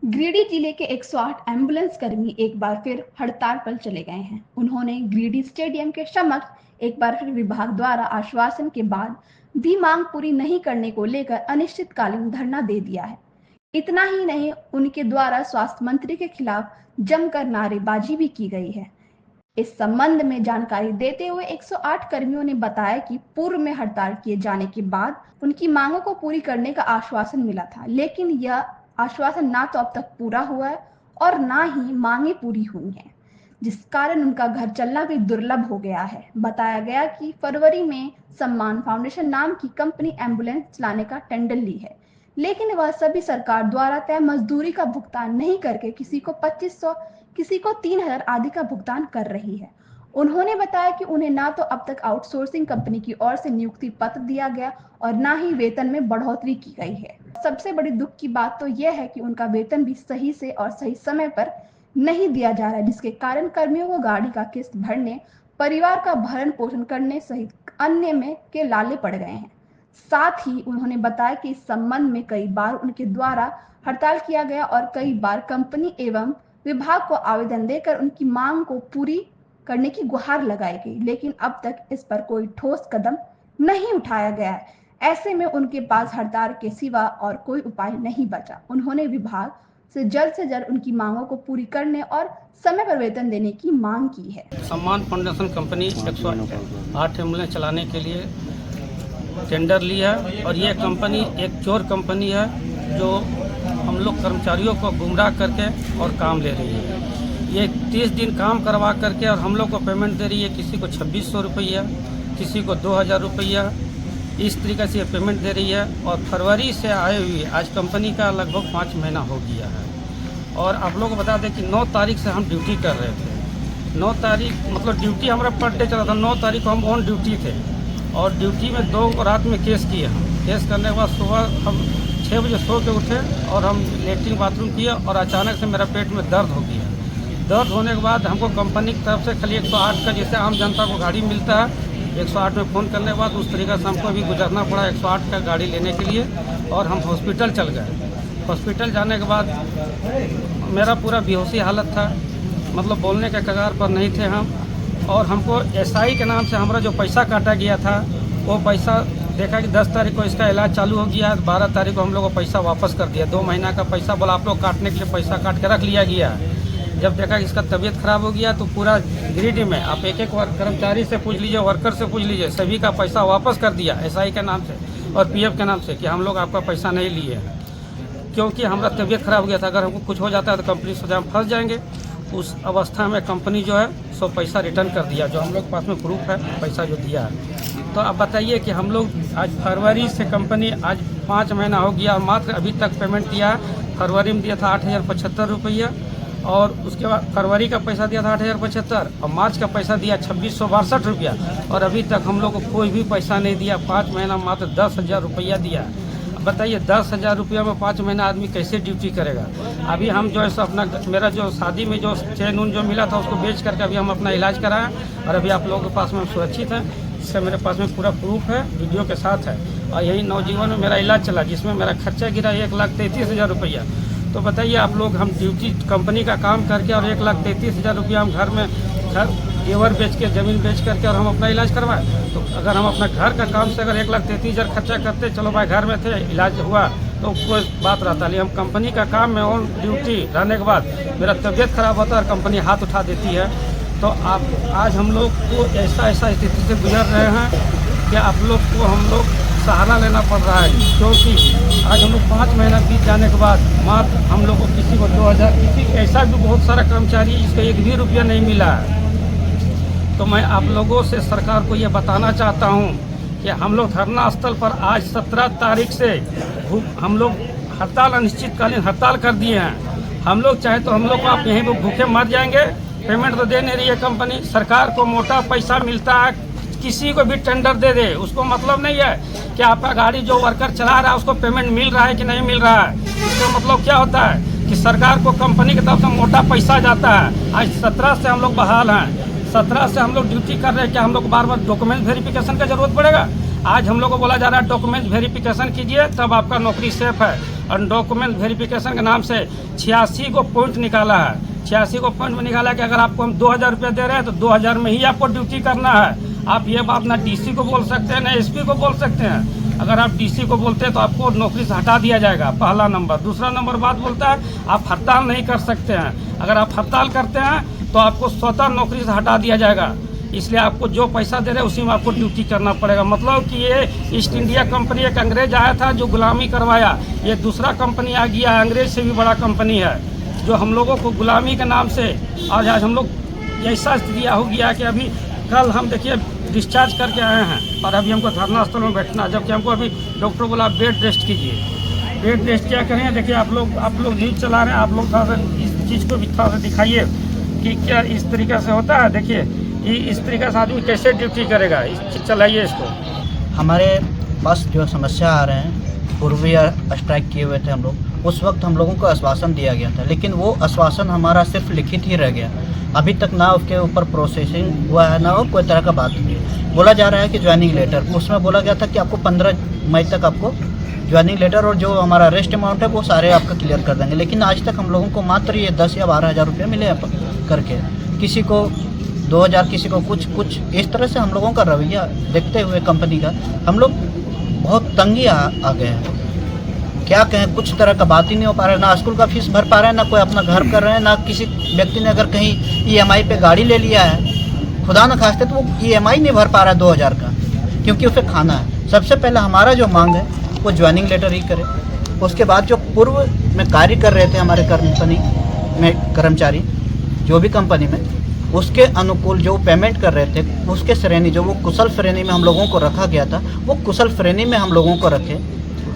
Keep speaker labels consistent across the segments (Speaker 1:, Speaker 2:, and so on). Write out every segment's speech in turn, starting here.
Speaker 1: गिरिडीह जिले के 108 एम्बुलेंस कर्मी एक बार फिर हड़ताल पर चले गए हैं। उन्होंने गिरिडीह स्टेडियम के समक्ष एक बार फिर विभाग द्वारा आश्वासन के बाद भी मांग पूरी नहीं करने को लेकर अनिश्चितकालीन धरना दे दिया है। इतना ही नहीं, उनके द्वारा स्वास्थ्य मंत्री के खिलाफ जमकर नारेबाजी भी की गई है। इस संबंध में जानकारी देते हुए 108 कर्मियों ने बताया कि पूर्व में हड़ताल किए जाने के बाद उनकी मांगों को पूरी करने का आश्वासन मिला था, लेकिन यह आश्वासन ना तो अब तक पूरा हुआ है और ना ही मांगे पूरी हुई हैं, जिस कारण उनका घर चलना भी दुर्लभ हो गया है। बताया गया कि फरवरी में सम्मान फाउंडेशन नाम की कंपनी एम्बुलेंस चलाने का टेंडर ली है, लेकिन वह सभी सरकार द्वारा तय मजदूरी का भुगतान नहीं करके किसी को 2500, किसी को 3000 आदि का भुगतान कर रही है। उन्होंने बताया कि उन्हें ना तो अब तक आउटसोर्सिंग कंपनी की ओर से नियुक्ति पत्र दिया गया और ना ही वेतन में बढ़ोतरी की गई है। सबसे बड़ी दुख की बात तो यह है कि उनका वेतन भी सही से और सही समय पर नहीं दिया जा रहा है, जिसके कारण कर्मियों को गाड़ी का किस्त भरने, परिवार का भरण पोषण करने सहित अन्य में के लाले पड़ गए हैं। साथ ही उन्होंने बताया कि इस संबंध में कई बार उनके द्वारा हड़ताल किया गया और कई बार कंपनी एवं विभाग को आवेदन देकर उनकी मांग को पूरी करने की गुहार लगाई गई, लेकिन अब तक इस पर कोई ठोस कदम नहीं उठाया गया है। ऐसे में उनके पास हड़ताल के सिवा और कोई उपाय नहीं बचा। उन्होंने विभाग से जल्द उनकी मांगों को पूरी करने और समय पर वेतन देने की मांग की है।
Speaker 2: सम्मान फाउंडेशन कंपनी 108 एम्बुलेंस चलाने के लिए टेंडर लिया और ये कंपनी एक चोर कंपनी है जो हम लोग कर्मचारियों को गुमराह करके और काम ले रही है। ये 30 दिन काम करवा करके और हम लोग को पेमेंट दे रही है, किसी को 2600 रुपया, किसी को 2000 रुपया, इस तरीके से ये पेमेंट दे रही है। और फरवरी से आए हुए आज कंपनी का लगभग 5 महीना हो गया है। और आप लोग को बता दें कि 9 तारीख से हम ड्यूटी कर रहे थे। 9 तारीख मतलब ड्यूटी हमारा पर डे चला था। 9 तारीख को हम ऑन ड्यूटी थे और ड्यूटी में 2 रात में केस किए हम। केस करने के बाद सुबह हम 6 बजे सो के उठे और हम लेटरिन बाथरूम किए और अचानक से मेरा पेट में दर्द हो गया। दर्द होने के बाद हमको कंपनी की तरफ से खाली 108 का जैसे आम जनता को गाड़ी मिलता है, 108 में फ़ोन करने के बाद उस तरीके से हमको भी गुजरना पड़ा 108 का गाड़ी लेने के लिए। और हम हॉस्पिटल चल गए। हॉस्पिटल जाने के बाद मेरा पूरा बेहोशी हालत था, मतलब बोलने के कगार पर नहीं थे हम। और हमको एसआई के नाम से हमारा जो पैसा काटा गया था वो पैसा देखा कि 10 तारीख को इसका इलाज चालू हो गया, 12 तारीख को हम लोग को पैसा वापस कर दिया। 2 महीना का पैसा बोला आप लोग काटने के लिए पैसा काट के रख लिया गया। जब देखा कि इसका तबीयत खराब हो गया तो पूरा गिरिडीह में आप एक कर्मचारी से पूछ लीजिए, वर्कर से पूछ लीजिए, सभी का पैसा वापस कर दिया एसआई के नाम से और पीएफ के नाम से कि हम लोग आपका पैसा नहीं लिए हैं, क्योंकि हमारा तबीयत खराब हो गया था। अगर हमको कुछ हो जाता है तो कंपनी से हम फंस जाएंगे। उस अवस्था में कंपनी जो है सो पैसा रिटर्न कर दिया, जो हम लोग के पास में प्रूफ है पैसा जो दिया है। तो अब बताइए कि हम लोग आज फरवरी से कंपनी आज 5 महीना हो गया और मात्र अभी तक पेमेंट दिया है। फरवरी में दिया था 8075 रुपया और उसके बाद फरवरी का पैसा दिया था 8075 और मार्च का पैसा दिया 2662 रुपया और अभी तक हम लोग को कोई भी पैसा नहीं दिया। 5 महीना मात्र 10,000 रुपया दिया। बताइए 10,000 रुपया में 5 महीना आदमी कैसे ड्यूटी करेगा। अभी हम जो है सो अपना मेरा जो शादी में जो चेन उन जो मिला था उसको बेच करके अभी हम अपना इलाज कराएं और अभी आप लोगों के पास में हम सुरक्षित हैं। इससे मेरे पास में पूरा प्रूफ है, वीडियो के साथ है। और यही नवजीवन में मेरा इलाज चला जिसमें मेरा खर्चा गिरा 1,33,000 रुपया। तो बताइए आप लोग, हम ड्यूटी कंपनी का काम करके और 1,33,000 रुपया हम घर में जेवर बेच के, ज़मीन बेच करके और हम अपना इलाज करवाएं। तो अगर हम अपना घर का काम से अगर 1,33,000 खर्चा करते, चलो भाई घर में थे इलाज हुआ तो कोई बात रहता, लेकिन हम कंपनी का काम में ऑन ड्यूटी रहने के बाद मेरा तबीयत खराब होता है और कंपनी हाथ उठा देती है। तो आप आज हम लोग को ऐसा स्थिति से गुजर रहे हैं कि आप लोग को हम लोग सहारा लेना पड़ रहा है, क्योंकि आज हम लोग 5 महीना बीत जाने के बाद मात्र हम लोग को किसी को 2000, किसी ऐसा भी बहुत सारा कर्मचारी है जिसको 1 भी रुपया नहीं मिला है। तो मैं आप लोगों से सरकार को ये बताना चाहता हूँ कि हम लोग धरना स्थल पर आज 17 तारीख से हम लोग हड़ताल, अनिश्चितकालीन हड़ताल कर दिए हैं। हम लोग चाहे तो हम लोग को आप यहीं पर भूखे मर जाएंगे। पेमेंट तो दे नहीं रही है कंपनी, सरकार को मोटा पैसा मिलता है, किसी को भी टेंडर दे दे उसको मतलब नहीं है कि आपका गाड़ी जो वर्कर चला रहा है उसको पेमेंट मिल रहा है कि नहीं मिल रहा है। इसका मतलब क्या होता है कि सरकार को कंपनी की तरफ से मोटा पैसा जाता है। आज 17 से हम लोग बहाल हैं, 17 से हम लोग ड्यूटी कर रहे हैं। क्या हम लोग बार बार डॉक्यूमेंट वेरिफिकेशन का जरूरत पड़ेगा? आज हम लोग को बोला जा रहा है डॉक्यूमेंट वेरिफिकेशन कीजिए तब आपका नौकरी सेफ है। और डॉक्यूमेंट वेरिफिकेशन के नाम से 86 को पॉइंट निकाला है। 86 को पॉइंट में निकाला कि अगर आपको हम 2000 रुपये दे रहे हैं तो 2000 में ही आपको ड्यूटी करना है। आप ये बात ना डीसी को बोल सकते हैं ना एसपी को बोल सकते हैं। अगर आप डीसी को बोलते हैं तो आपको नौकरी से हटा दिया जाएगा, पहला नंबर। दूसरा नंबर बात बोलता है आप हड़ताल नहीं कर सकते हैं। अगर आप हड़ताल करते हैं तो आपको स्वतः नौकरी से हटा दिया जाएगा। इसलिए आपको जो पैसा दे रहे हैं उसी में आपको ड्यूटी करना पड़ेगा। मतलब कि ये ईस्ट इंडिया कंपनी एक अंग्रेज आया था जो गुलामी करवाया, ये दूसरा कंपनी आ गया, अंग्रेज से भी बड़ा कंपनी है जो हम लोगों को गुलामी के नाम से आज हम लोग ऐसा स्थिति हो गया कि अभी कल हम देखिए डिस्चार्ज करके आए हैं और अभी हमको धरना स्थल में बैठना, जबकि हमको अभी डॉक्टर बोला बेड रेस्ट कीजिए। बेड रेस्ट क्या करें? देखिए आप लोग न्यूज़ चला रहे हैं, आप लोग थोड़ा सा इस चीज़ को भी थोड़ा सा दिखाइए कि क्या इस तरीक़े से होता है। देखिए इस तरीक़े से आदमी कैसे ड्यूटी करेगा, चलाइए इसको।
Speaker 3: हमारे पास जो समस्या आ रहे हैं, पूर्वी स्ट्राइक किए हुए थे हम लोग, उस वक्त हम लोगों को आश्वासन दिया गया था, लेकिन वो आश्वासन हमारा सिर्फ लिखित ही रह गया। अभी तक ना उसके ऊपर प्रोसेसिंग हुआ है, ना कोई तरह का बात नहीं है। बोला जा रहा है कि ज्वाइनिंग लेटर, उसमें बोला गया था कि आपको 15 मई तक आपको ज्वाइनिंग लेटर और जो हमारा रेस्ट अमाउंट है वो सारे आपका क्लियर कर देंगे। लेकिन आज तक हम लोगों को मात्र ये 10 या 12 हज़ार रुपये मिले करके, किसी को 2000, किसी को कुछ इस तरह से हम लोगों का रवैया देखते हुए कंपनी का हम लोग बहुत तंगी आ गए हैं। क्या कहें, कुछ तरह का बात ही नहीं हो पा रहा है। ना स्कूल का फीस भर पा रहे हैं, ना कोई अपना घर कर रहे हैं, ना किसी व्यक्ति ने अगर कहीं EMI पे गाड़ी ले लिया है, खुदा न खास्ते, तो वो EMI नहीं भर पा रहा है 2000 का, क्योंकि उसे खाना है। सबसे पहले हमारा जो मांग है वो ज्वाइनिंग लेटर ही करे। उसके बाद जो पूर्व में कार्य कर रहे थे हमारे कंपनी में कर्मचारी, जो भी कंपनी में, उसके अनुकूल जो पेमेंट कर रहे थे, उसके श्रेणी जो वो कुशल श्रेणी में हम लोगों को रखा गया था, वो कुशल श्रेणी में हम लोगों को रखे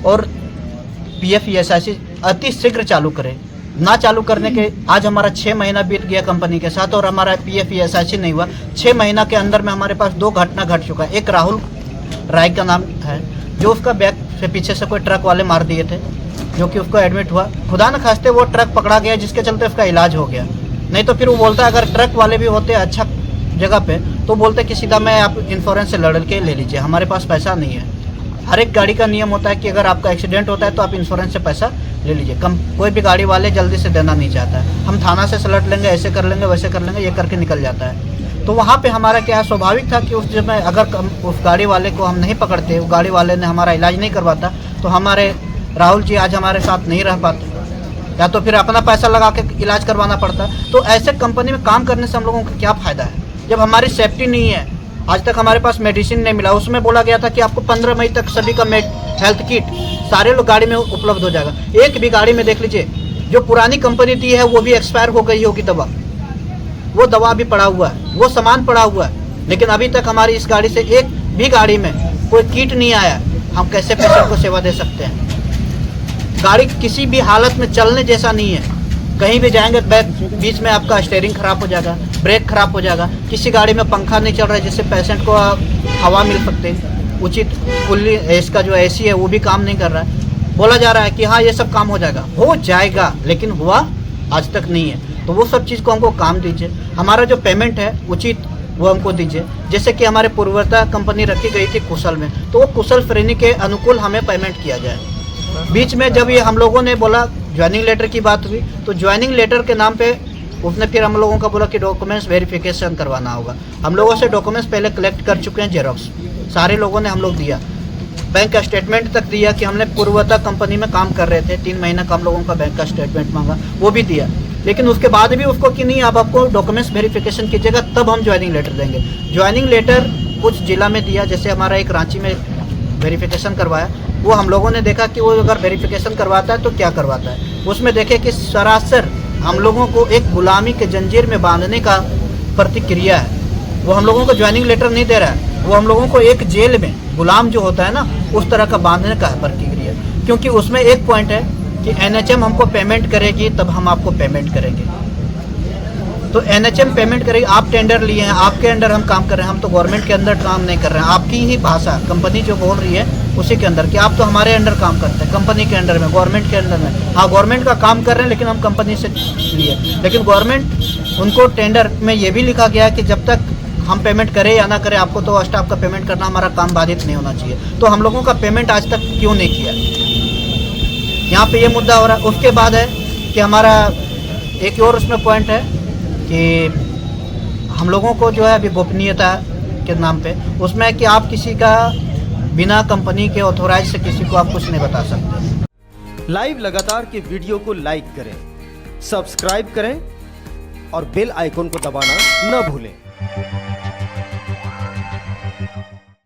Speaker 3: और PF ESIC अति शीघ्र चालू करें। ना चालू करने के आज हमारा 6 महीना बीत गया कंपनी के साथ और हमारा PF ESIC नहीं हुआ। 6 महीना के अंदर में हमारे पास 2 घटना घट चुका है। एक राहुल राय का नाम है, जो उसका बैग से पीछे से कोई ट्रक वाले मार दिए थे, जो कि उसको एडमिट हुआ। खुदा न खास्ते वो ट्रक पकड़ा गया, जिसके चलते उसका इलाज हो गया। नहीं तो फिर वो बोलता है, अगर ट्रक वाले भी होते अच्छा जगह पे तो बोलते कि सीधा मैं आप इंश्योरेंस से लड़ के ले लीजिए, हमारे पास पैसा नहीं है। हर एक गाड़ी का नियम होता है कि अगर आपका एक्सीडेंट होता है तो आप इंश्योरेंस से पैसा ले लीजिए। कोई भी गाड़ी वाले जल्दी से देना नहीं चाहता है। हम थाना से सलट लेंगे, ऐसे कर लेंगे, वैसे कर लेंगे, ये करके निकल जाता है। तो वहाँ पे हमारा क्या है, स्वाभाविक था कि उस समय अगर उस गाड़ी वाले को हम नहीं पकड़ते, उस गाड़ी वाले ने हमारा इलाज नहीं करवाता, तो हमारे राहुल जी आज हमारे साथ नहीं रह पाते, या तो फिर अपना पैसा लगा के इलाज करवाना पड़ता। तो ऐसे कंपनी में काम करने से हम लोगों को क्या फ़ायदा है, जब हमारी सेफ्टी नहीं है। आज तक हमारे पास मेडिसिन नहीं मिला, उसमें बोला गया था कि आपको 15 मई तक सभी का हेल्थ किट सारे लोग गाड़ी में उपलब्ध हो जाएगा। एक भी गाड़ी में देख लीजिए, जो पुरानी कंपनी दी है वो भी एक्सपायर हो गई होगी दवा, वो दवा भी पड़ा हुआ है, वो सामान पड़ा हुआ है, लेकिन अभी तक हमारी इस गाड़ी से एक भी गाड़ी में कोई किट नहीं आया। हम कैसे पेशेंट को सेवा दे सकते हैं? गाड़ी किसी भी हालत में चलने जैसा नहीं है। कहीं भी जाएंगे बीच में आपका स्टीयरिंग खराब हो जाएगा, ब्रेक खराब हो जाएगा। किसी गाड़ी में पंखा नहीं चल रहा है जिससे पेशेंट को हवा मिल सकते, उचित फुल्ली इसका जो AC है वो भी काम नहीं कर रहा है। बोला जा रहा है कि हाँ ये सब काम हो जाएगा, लेकिन हुआ आज तक नहीं है। तो वो सब चीज़ को हमको काम दीजिए। हमारा जो पेमेंट है उचित वो हमको दीजिए। जैसे कि हमारे पूर्वता कंपनी रखी गई थी कुशल में, तो वो कुशल श्रेणी के अनुकूल हमें पेमेंट किया जाए। बीच में जब ये हम लोगों ने बोला ज्वाइनिंग लेटर की बात हुई, तो ज्वाइनिंग लेटर के नाम पे उसने फिर हम लोगों का बोला कि डॉक्यूमेंट्स वेरिफिकेशन करवाना होगा। हम लोगों से डॉक्यूमेंट्स पहले कलेक्ट कर चुके हैं, जेरोक्स सारे लोगों ने हम लोग दिया, बैंक का स्टेटमेंट तक दिया कि हमने पूर्वता कंपनी में काम कर रहे थे। 3 महीना का हम लोगों का बैंक का स्टेटमेंट मांगा, वो भी दिया। लेकिन उसके बाद भी उसको कि नहीं अब आपको डॉक्यूमेंट्स वेरिफिकेशन कीजिएगा तब हम ज्वाइनिंग लेटर देंगे। ज्वाइनिंग लेटर कुछ जिला में दिया, जैसे हमारा एक रांची में वेरिफिकेशन करवाया, वो हम लोगों ने देखा कि वो अगर वेरिफिकेशन करवाता है तो क्या करवाता है। उसमें देखे कि सरासर हम लोगों को एक गुलामी के जंजीर में बांधने का प्रतिक्रिया है। वो हम लोगों को ज्वाइनिंग लेटर नहीं दे रहा है, वो हम लोगों को एक जेल में गुलाम जो होता है ना, उस तरह का बांधने का प्रतिक्रिया। क्योंकि उसमें एक पॉइंट है कि NHM हमको पेमेंट करेगी तब हम आपको पेमेंट करेंगे। तो NHM पेमेंट करेगी, आप टेंडर लिए हैं, आपके अंडर हम काम कर रहे हैं, हम तो गवर्नमेंट के अंदर काम नहीं कर रहे हैं। आपकी ही भाषा कंपनी जो बोल रही है उसी के अंदर कि आप तो हमारे अंडर काम करते हैं, कंपनी के अंडर में, गवर्नमेंट के अंडर में। हाँ, गवर्नमेंट का काम कर रहे हैं, लेकिन हम कंपनी से लिए। लेकिन गवर्नमेंट उनको टेंडर में ये भी लिखा गया है कि जब तक हम पेमेंट करें या ना करें, आपको तो स्टाफ का पेमेंट करना, हमारा काम बाधित नहीं होना चाहिए। तो हम लोगों का पेमेंट आज तक क्यों नहीं किया? यहाँ पे ये मुद्दा हो रहा है। उसके बाद है कि हमारा एक और उसमें पॉइंट है कि हम लोगों को जो है अभी गोपनीयता के नाम पे उसमें है कि आप किसी का बिना कंपनी के ऑथोराइज से किसी को आप कुछ नहीं बता सकते।
Speaker 4: लाइव लगातार के वीडियो को लाइक करें, सब्सक्राइब करें और बेल आइकन को दबाना न भूलें।